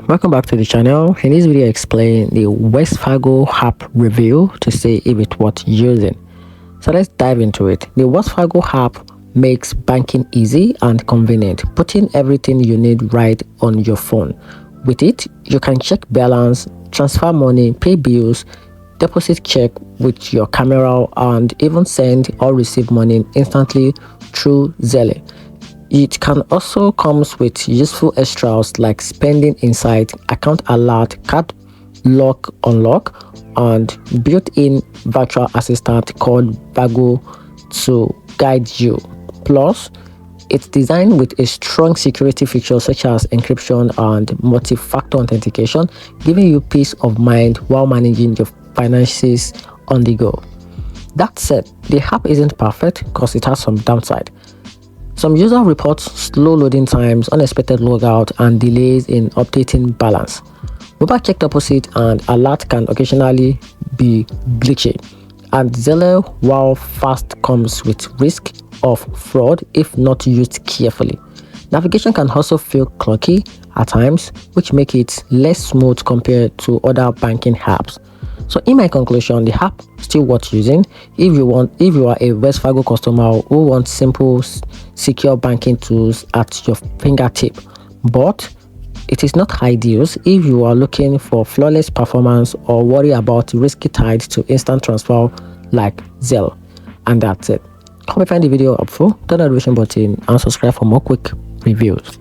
Welcome back to the channel. In this video I explain the Wells Fargo app review to see if it's worth using. So let's dive into it. The Wells Fargo app makes banking easy and convenient, putting everything you need right on your phone. With it, you can check balance, transfer money, pay bills, deposit check with your camera, and even send or receive money instantly through Zelle. It can also comes with useful extras like spending insight, account alert, card lock unlock, and built-in virtual assistant called Fargo to guide you. Plus, it's designed with a strong security feature such as encryption and multi-factor authentication, giving you peace of mind while managing your finances on the go. That said, the app isn't perfect because it has some downside. Some user reports slow loading times, unexpected logout, and delays in updating balance. Mobile check deposit and alert can occasionally be glitchy, and Zelle, while fast, comes with risk of fraud if not used carefully. Navigation can also feel clunky at times, which make it less smooth compared to other banking apps. So in my conclusion, the app still worth using if you are a Wells Fargo customer who wants simple, secure banking tools at your fingertip. But it is not ideal if you are looking for flawless performance or worry about risky tied to instant transfer like Zelle. And that's it. Hope you find the video helpful. Turn the notification button and subscribe for more quick reviews.